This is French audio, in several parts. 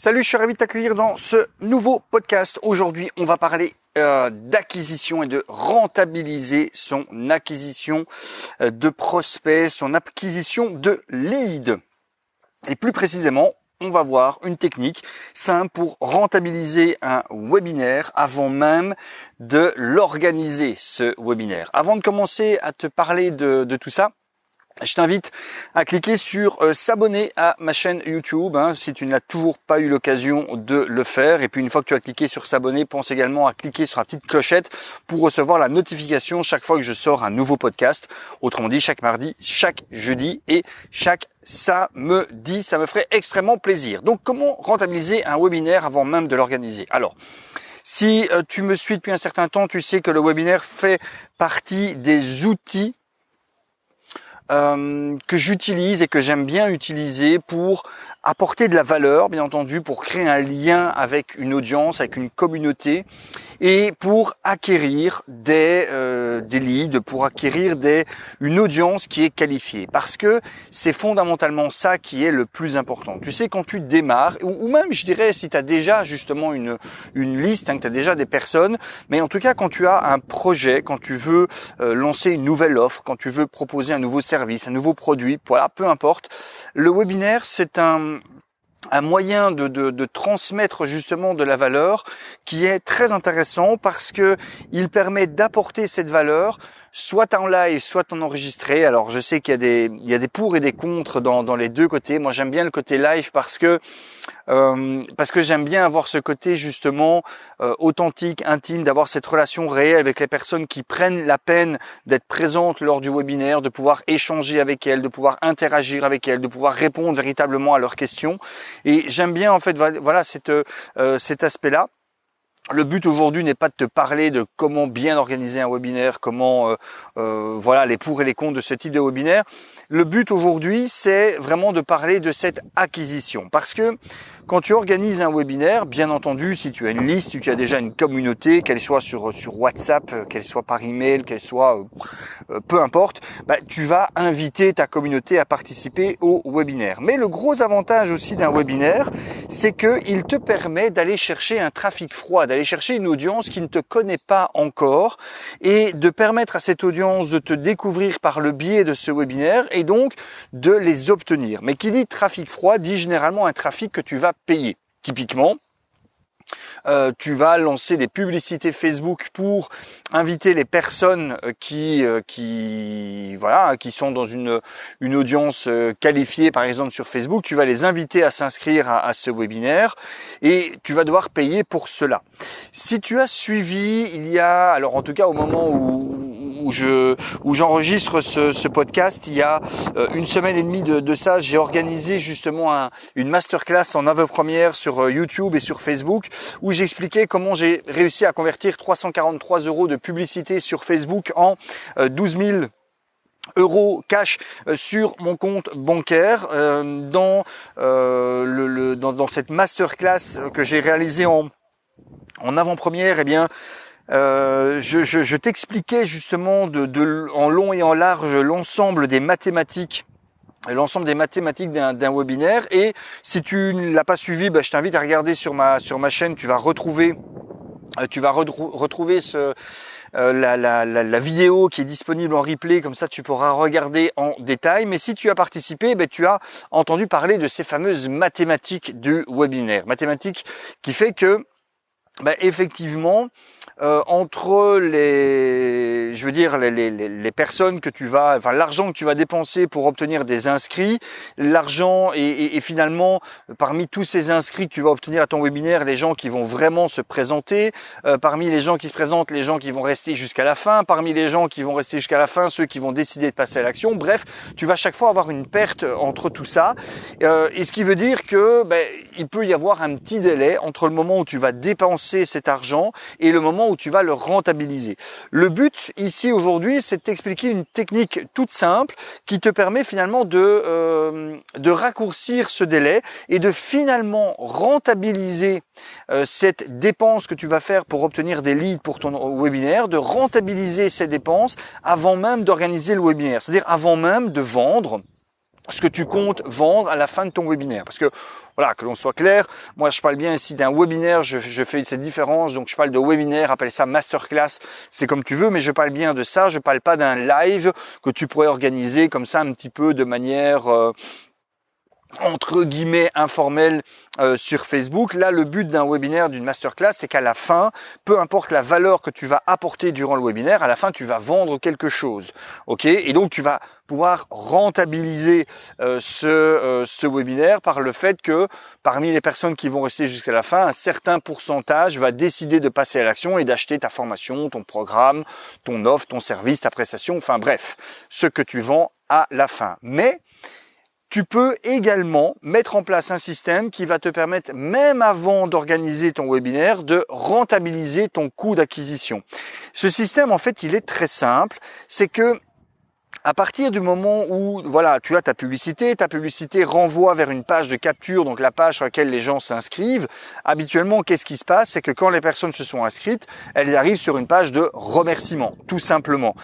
Salut, je suis ravi de t'accueillir dans ce nouveau podcast. Aujourd'hui, on va parler d'acquisition et de rentabiliser son acquisition de prospects, son acquisition de leads. Et plus précisément, on va voir une technique simple pour rentabiliser un webinaire avant même de l'organiser, ce webinaire. Avant de commencer à te parler de tout ça, je t'invite à cliquer sur s'abonner à ma chaîne YouTube si tu n'as toujours pas eu l'occasion de le faire. Et puis une fois que tu as cliqué sur s'abonner, pense également à cliquer sur la petite clochette pour recevoir la notification chaque fois que je sors un nouveau podcast. Autrement dit, chaque mardi, chaque jeudi et chaque samedi. Ça me ferait extrêmement plaisir. Donc comment rentabiliser un webinaire avant même de l'organiser? Alors, si tu me suis depuis un certain temps, tu sais que le webinaire fait partie des outils que j'utilise et que j'aime bien utiliser pour apporter de la valeur, bien entendu, pour créer un lien avec une audience, avec une communauté et pour acquérir des leads, pour acquérir une audience qui est qualifiée. Parce que c'est fondamentalement ça qui est le plus important. Tu sais, quand tu démarres, ou même, je dirais, si tu as déjà justement une liste, que tu as déjà des personnes, mais en tout cas, quand tu as un projet, quand tu veux lancer une nouvelle offre, quand tu veux proposer un nouveau service, un nouveau produit, voilà, peu importe, le webinaire, c'est un moyen de transmettre justement de la valeur qui est très intéressant parce que il permet d'apporter cette valeur soit en live, soit en enregistré. Alors je sais qu'il y a des pour et des contre dans les deux côtés. Moi j'aime bien le côté live parce que j'aime bien avoir ce côté justement authentique, intime, d'avoir cette relation réelle avec les personnes qui prennent la peine d'être présentes lors du webinaire, de pouvoir échanger avec elles, de pouvoir interagir avec elles, de pouvoir répondre véritablement à leurs questions. Et j'aime bien en fait voilà cet aspect-là. Le but aujourd'hui n'est pas de te parler de comment bien organiser un webinaire, comment voilà les pour et les contre de ce type de webinaire. Le but aujourd'hui, c'est vraiment de parler de cette acquisition. Parce que quand tu organises un webinaire, bien entendu, si tu as une liste, si tu as déjà une communauté, qu'elle soit sur WhatsApp, qu'elle soit par email, qu'elle soit peu importe, tu vas inviter ta communauté à participer au webinaire. Mais le gros avantage aussi d'un webinaire, c'est qu'il te permet d'aller chercher un trafic froid, d'aller chercher une audience qui ne te connaît pas encore et de permettre à cette audience de te découvrir par le biais de ce webinaire et donc de les obtenir. Mais qui dit trafic froid dit généralement un trafic que tu vas payer. Typiquement, tu vas lancer des publicités Facebook pour inviter les personnes qui sont dans une audience qualifiée, par exemple sur Facebook. Tu vas les inviter à s'inscrire à ce webinaire et tu vas devoir payer pour cela. Si tu as suivi, alors en tout cas au moment où j'enregistre ce podcast, il y a une semaine et demie de ça, j'ai organisé justement une masterclass en avant-première sur YouTube et sur Facebook où j'expliquais comment j'ai réussi à convertir 343 € de publicité sur Facebook en 12 000 € cash sur mon compte bancaire dans cette masterclass que j'ai réalisée en avant-première. Eh bien, je t'expliquais justement en long et en large l'ensemble des mathématiques d'un webinaire. Et si tu ne l'as pas suivi, je t'invite à regarder sur ma chaîne. Tu vas retrouver la vidéo qui est disponible en replay, comme ça tu pourras regarder en détail. Mais si tu as participé, tu as entendu parler de ces fameuses mathématiques du webinaire. Mathématiques qui fait que effectivement, entre les personnes que l'argent que tu vas dépenser pour obtenir des inscrits, l'argent et finalement parmi tous ces inscrits que tu vas obtenir à ton webinaire, les gens qui vont vraiment se présenter, parmi les gens qui se présentent, les gens qui vont rester jusqu'à la fin, parmi les gens qui vont rester jusqu'à la fin, ceux qui vont décider de passer à l'action. Bref, tu vas chaque fois avoir une perte entre tout ça, et ce qui veut dire que il peut y avoir un petit délai entre le moment où tu vas dépenser cet argent et le moment où tu vas le rentabiliser. Le but ici aujourd'hui, c'est de t'expliquer une technique toute simple qui te permet finalement de raccourcir ce délai et de finalement rentabiliser cette dépense que tu vas faire pour obtenir des leads pour ton webinaire, de rentabiliser ces dépenses avant même d'organiser le webinaire, c'est-à-dire avant même de vendre ce que tu comptes vendre à la fin de ton webinaire. Parce que, voilà, que l'on soit clair, moi je parle bien ici d'un webinaire, je fais cette différence, donc je parle de webinaire, appelle ça masterclass, c'est comme tu veux, mais je parle bien de ça, je parle pas d'un live que tu pourrais organiser comme ça un petit peu de manière entre guillemets informel sur Facebook. Là, le but d'un webinaire, d'une masterclass, c'est qu'à la fin, peu importe la valeur que tu vas apporter durant le webinaire, à la fin, tu vas vendre quelque chose. Ok? Et donc, tu vas pouvoir rentabiliser ce webinaire par le fait que parmi les personnes qui vont rester jusqu'à la fin, un certain pourcentage va décider de passer à l'action et d'acheter ta formation, ton programme, ton offre, ton service, ta prestation, enfin bref, ce que tu vends à la fin. Mais tu peux également mettre en place un système qui va te permettre, même avant d'organiser ton webinaire, de rentabiliser ton coût d'acquisition. Ce système, en fait, il est très simple. C'est que à partir du moment où voilà, tu as ta publicité renvoie vers une page de capture, donc la page sur laquelle les gens s'inscrivent. Habituellement, qu'est-ce qui se passe? C'est que quand les personnes se sont inscrites, elles arrivent sur une page de remerciement, tout simplement,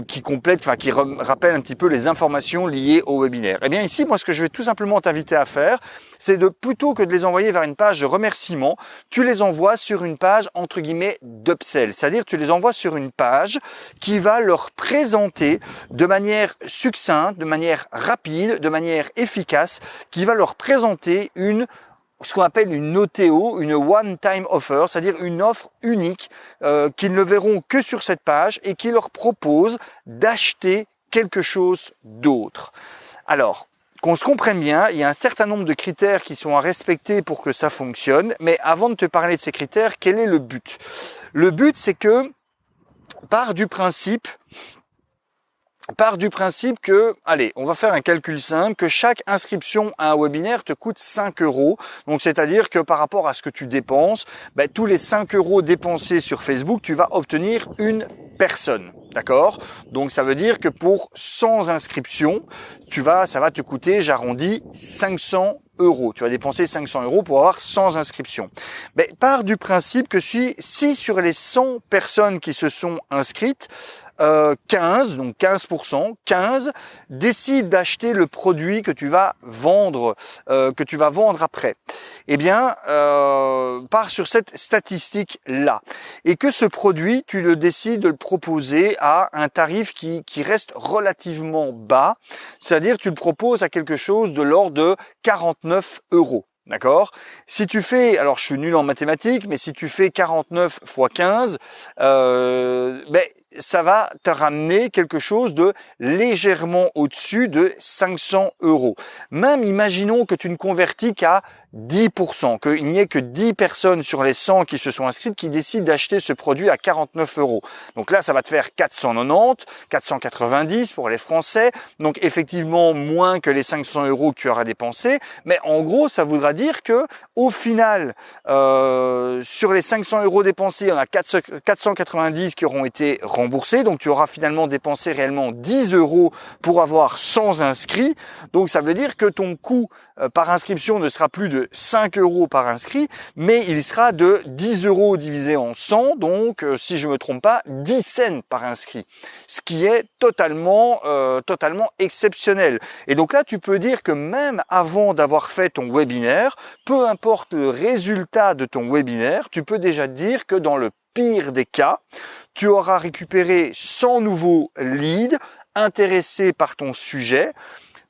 qui complète, enfin qui rappelle un petit peu les informations liées au webinaire. Eh bien ici, moi, ce que je vais tout simplement t'inviter à faire, c'est de plutôt que de les envoyer vers une page de remerciement, tu les envoies sur une page entre guillemets d'upsell, c'est-à-dire tu les envoies sur une page qui va leur présenter de manière succincte, de manière rapide, de manière efficace, qui va leur présenter ce qu'on appelle une OTO, une one-time offer, c'est-à-dire une offre unique qu'ils ne verront que sur cette page et qui leur propose d'acheter quelque chose d'autre. Alors, qu'on se comprenne bien, il y a un certain nombre de critères qui sont à respecter pour que ça fonctionne, mais avant de te parler de ces critères, quel est le but? Le but, c'est que, part du principe que, allez, on va faire un calcul simple, que chaque inscription à un webinaire te coûte 5 €. Donc, c'est-à-dire que par rapport à ce que tu dépenses, tous les 5 € dépensés sur Facebook, tu vas obtenir une personne. D'accord? Donc, ça veut dire que pour 100 inscriptions, ça va te coûter, j'arrondis, 500 €. Tu vas dépenser 500 € pour avoir 100 inscriptions. Mais part du principe que si sur les 100 personnes qui se sont inscrites, 15 décident d'acheter le produit que tu vas vendre après. Eh bien, pars sur cette statistique-là. Et que ce produit, tu le décides de le proposer à un tarif qui reste relativement bas. C'est-à-dire, tu le proposes à quelque chose de l'ordre de 49 €. D'accord? Si tu fais, alors je suis nul en mathématiques, mais si tu fais 49 fois 15, ça va te ramener quelque chose de légèrement au-dessus de 500 €. Même imaginons que tu ne convertis qu'à 10%, qu'il n'y ait que 10 personnes sur les 100 qui se sont inscrites qui décident d'acheter ce produit à 49 €. Donc là, ça va te faire 490, 490 pour les Français. Donc effectivement, moins que les 500 € que tu auras dépensés. Mais en gros, ça voudra dire que au final, sur les 500 € dépensés, il y en a 490 qui auront été remboursés. Donc tu auras finalement dépensé réellement 10 € pour avoir 100 inscrits. Donc ça veut dire que ton coût par inscription ne sera plus de 5 € par inscrit, mais il sera de 10 € divisé en 100, donc si je me trompe pas, 10 cents par inscrit, ce qui est totalement exceptionnel. Et donc là, tu peux dire que même avant d'avoir fait ton webinaire, peu importe le résultat de ton webinaire, tu peux déjà dire que dans le pire des cas, tu auras récupéré 100 nouveaux leads intéressés par ton sujet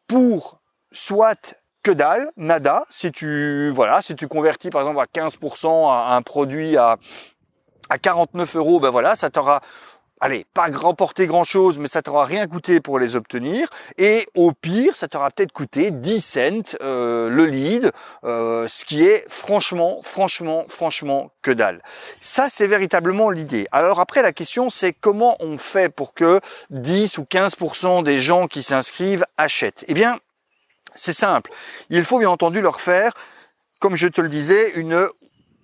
pour soit que dalle, nada, si tu convertis par exemple à 15% à un produit à 49 €, ça t'aura, pas remporté grand chose, mais ça t'aura rien coûté pour les obtenir. Et au pire, ça t'aura peut-être coûté 10 cents le lead, ce qui est franchement que dalle. Ça, c'est véritablement l'idée. Alors après, la question, c'est comment on fait pour que 10 ou 15% des gens qui s'inscrivent achètent? Eh bien, c'est simple. Il faut bien entendu leur faire, comme je te le disais,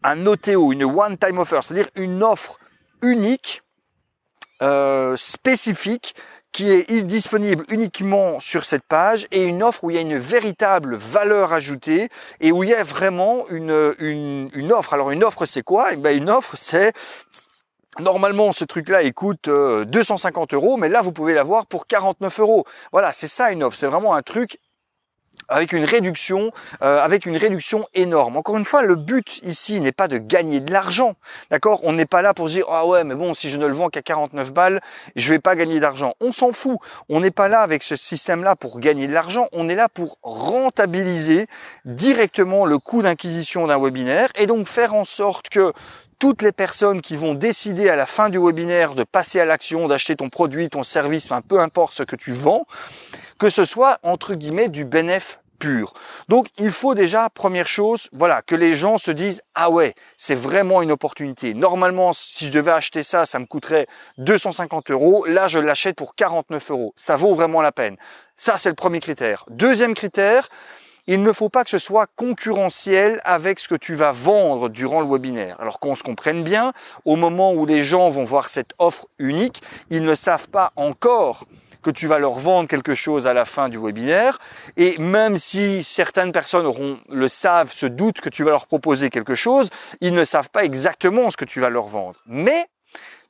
un OTO, une one-time offer, c'est-à-dire une offre unique, spécifique, qui est disponible uniquement sur cette page, et une offre où il y a une véritable valeur ajoutée et où il y a vraiment une offre. Alors une offre, c'est quoi? Eh bien, une offre, c'est Normalement, ce truc-là, il coûte 250 €, mais là, vous pouvez l'avoir pour 49 €. Voilà, c'est ça une offre. C'est vraiment un truc avec une réduction énorme. Encore une fois, le but ici n'est pas de gagner de l'argent, d'accord? On n'est pas là pour se dire ah ouais, mais bon, si je ne le vends qu'à 49 balles, je vais pas gagner d'argent. On s'en fout. On n'est pas là avec ce système-là pour gagner de l'argent. On est là pour rentabiliser directement le coût d'acquisition d'un webinaire et donc faire en sorte que toutes les personnes qui vont décider à la fin du webinaire de passer à l'action, d'acheter ton produit, ton service, enfin peu importe ce que tu vends, que ce soit entre guillemets du bénéfice pur. Donc il faut déjà, première chose, voilà, que les gens se disent ah ouais, c'est vraiment une opportunité. Normalement, si je devais acheter ça, ça me coûterait 250 €. Là, je l'achète pour 49 €. Ça vaut vraiment la peine. Ça, c'est le premier critère. Deuxième critère, il ne faut pas que ce soit concurrentiel avec ce que tu vas vendre durant le webinaire. Alors qu'on se comprenne bien, au moment où les gens vont voir cette offre unique, ils ne savent pas encore que tu vas leur vendre quelque chose à la fin du webinaire. Et même si certaines personnes se doutent que tu vas leur proposer quelque chose, ils ne savent pas exactement ce que tu vas leur vendre. Mais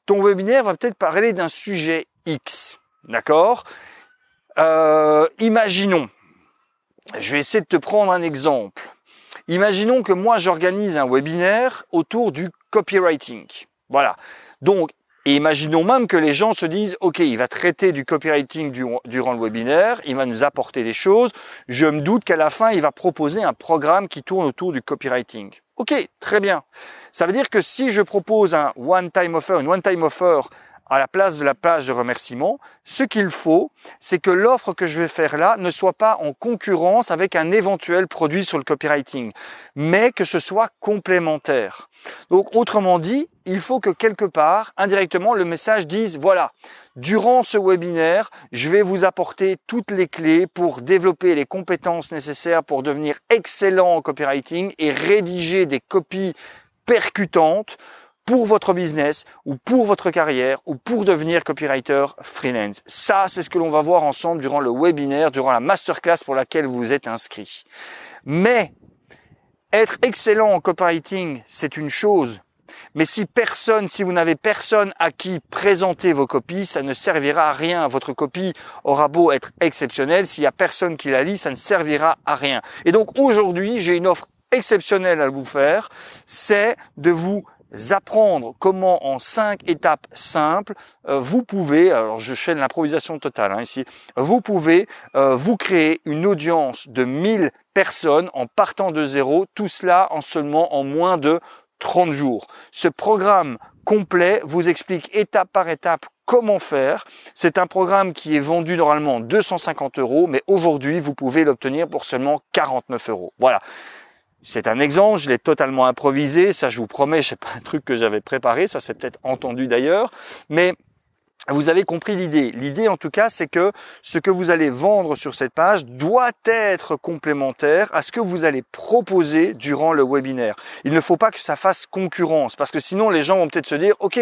ton webinaire va peut-être parler d'un sujet X. D'accord ? Imaginons, je vais essayer de te prendre un exemple. Imaginons que moi j'organise un webinaire autour du copywriting. Voilà. Donc, et imaginons même que les gens se disent, ok, il va traiter du copywriting durant le webinaire, il va nous apporter des choses. Je me doute qu'à la fin, il va proposer un programme qui tourne autour du copywriting. Ok, très bien. Ça veut dire que si je propose une one-time offer à la place de la page de remerciement, ce qu'il faut, c'est que l'offre que je vais faire là ne soit pas en concurrence avec un éventuel produit sur le copywriting, mais que ce soit complémentaire. Donc, autrement dit, il faut que quelque part, indirectement, le message dise, voilà, durant ce webinaire, je vais vous apporter toutes les clés pour développer les compétences nécessaires pour devenir excellent en copywriting et rédiger des copies percutantes pour votre business ou pour votre carrière ou pour devenir copywriter freelance. Ça, c'est ce que l'on va voir ensemble durant le webinaire, durant la masterclass pour laquelle vous êtes inscrit. Mais être excellent en copywriting, c'est une chose. Mais si vous n'avez personne à qui présenter vos copies, ça ne servira à rien. Votre copie aura beau être exceptionnelle, s'il y a personne qui la lit, ça ne servira à rien. Et donc aujourd'hui, j'ai une offre exceptionnelle à vous faire, c'est de vous apprendre comment en 5 étapes simples, vous pouvez, alors je fais de l'improvisation totale ici, vous pouvez vous créer une audience de 1000 personnes en partant de zéro, tout cela en moins de 30 jours. Ce programme complet vous explique étape par étape comment faire. C'est un programme qui est vendu normalement 250 €, mais aujourd'hui vous pouvez l'obtenir pour seulement 49 €. Voilà. C'est un exemple, je l'ai totalement improvisé, ça je vous promets, c'est pas un truc que j'avais préparé, ça c'est peut-être entendu d'ailleurs, mais vous avez compris l'idée. L'idée en tout cas, c'est que ce que vous allez vendre sur cette page doit être complémentaire à ce que vous allez proposer durant le webinaire. Il ne faut pas que ça fasse concurrence parce que sinon les gens vont peut-être se dire « Ok,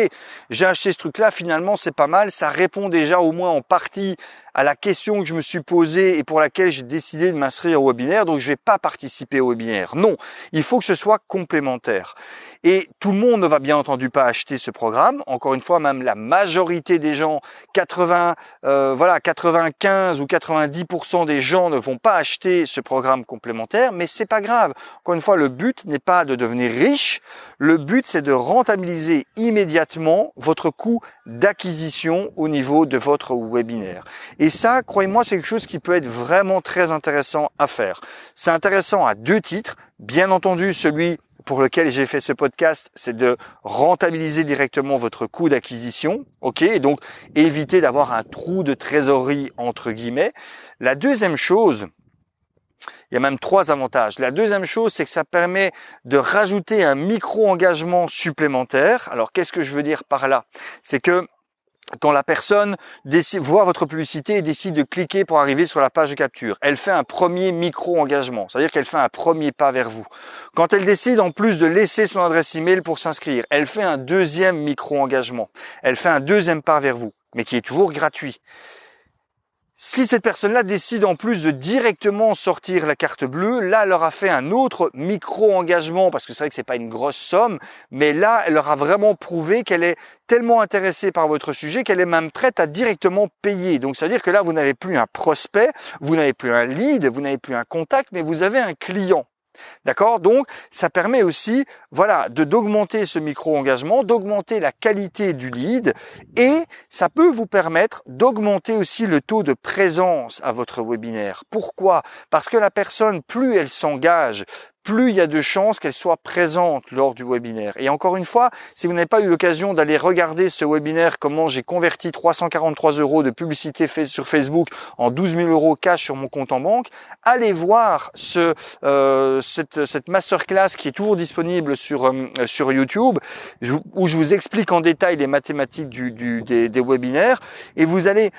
j'ai acheté ce truc-là, finalement c'est pas mal, ça répond déjà au moins en partie à la question que je me suis posée et pour laquelle j'ai décidé de m'inscrire au webinaire, donc je vais pas participer au webinaire. » Non, il faut que ce soit complémentaire. Et tout le monde ne va bien entendu pas acheter ce programme. Encore une fois, même la majorité des gens, 95 ou 90% des gens ne vont pas acheter ce programme complémentaire, mais c'est pas grave. Encore une fois, le but n'est pas de devenir riche. Le but, c'est de rentabiliser immédiatement votre coût d'acquisition au niveau de votre webinaire. Et ça, croyez-moi, c'est quelque chose qui peut être vraiment très intéressant à faire. C'est intéressant à 2 titres. Bien entendu, celui pour lequel j'ai fait ce podcast, c'est de rentabiliser directement votre coût d'acquisition, ok, et donc éviter d'avoir un trou de trésorerie entre guillemets. La deuxième chose, il y a même 3 avantages. La deuxième chose, c'est que ça permet de rajouter un micro-engagement supplémentaire. Alors, qu'est-ce que je veux dire par là? C'est que quand la personne voit votre publicité et décide de cliquer pour arriver sur la page de capture, elle fait un premier micro-engagement, c'est-à-dire qu'elle fait un premier pas vers vous. Quand elle décide en plus de laisser son adresse email pour s'inscrire, elle fait un deuxième micro-engagement. Elle fait un deuxième pas vers vous, mais qui est toujours gratuit. Si cette personne-là décide en plus de directement sortir la carte bleue, là, elle leur a fait un autre micro-engagement, parce que c'est vrai que c'est pas une grosse somme, mais là, elle leur a vraiment prouvé qu'elle est tellement intéressée par votre sujet qu'elle est même prête à directement payer. Donc, c'est-à-dire que là, vous n'avez plus un prospect, vous n'avez plus un lead, vous n'avez plus un contact, mais vous avez un client. D'accord? Donc, ça permet aussi, voilà, d'augmenter ce micro-engagement, d'augmenter la qualité du lead et ça peut vous permettre d'augmenter aussi le taux de présence à votre webinaire. Pourquoi? Parce que la personne, plus elle s'engage, plus il y a de chances qu'elle soit présente lors du webinaire. Et encore une fois, si vous n'avez pas eu l'occasion d'aller regarder ce webinaire, comment j'ai converti 343 € de publicité sur Facebook en 12 000 € cash sur mon compte en banque, allez voir cette masterclass qui est toujours disponible sur YouTube, où je vous explique en détail les mathématiques des webinaires, et vous allez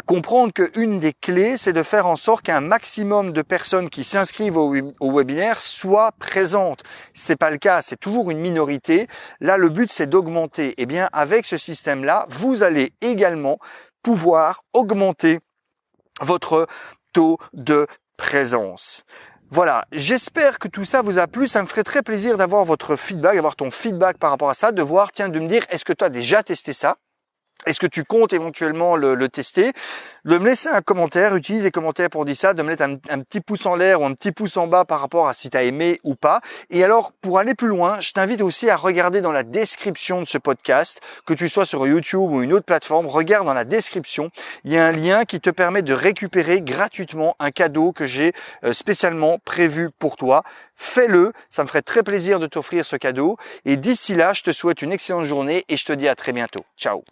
comprendre qu'une des clés, c'est de faire en sorte qu'un maximum de personnes qui s'inscrivent au webinaire soient présentes. C'est pas le cas, c'est toujours une minorité. Là, le but, c'est d'augmenter. Eh bien, avec ce système-là, vous allez également pouvoir augmenter votre taux de présence. Voilà, j'espère que tout ça vous a plu. Ça me ferait très plaisir d'avoir votre feedback, d'avoir ton feedback par rapport à ça, de voir, tiens, de me dire, est-ce que tu as déjà testé ça ? Est-ce que tu comptes éventuellement le tester? De me laisser un commentaire, utilise les commentaires pour dire ça, de me mettre un petit pouce en l'air ou un petit pouce en bas par rapport à si tu as aimé ou pas. Et alors, pour aller plus loin, je t'invite aussi à regarder dans la description de ce podcast, que tu sois sur YouTube ou une autre plateforme, regarde dans la description, il y a un lien qui te permet de récupérer gratuitement un cadeau que j'ai spécialement prévu pour toi. Fais-le, ça me ferait très plaisir de t'offrir ce cadeau. Et d'ici là, je te souhaite une excellente journée et je te dis à très bientôt. Ciao!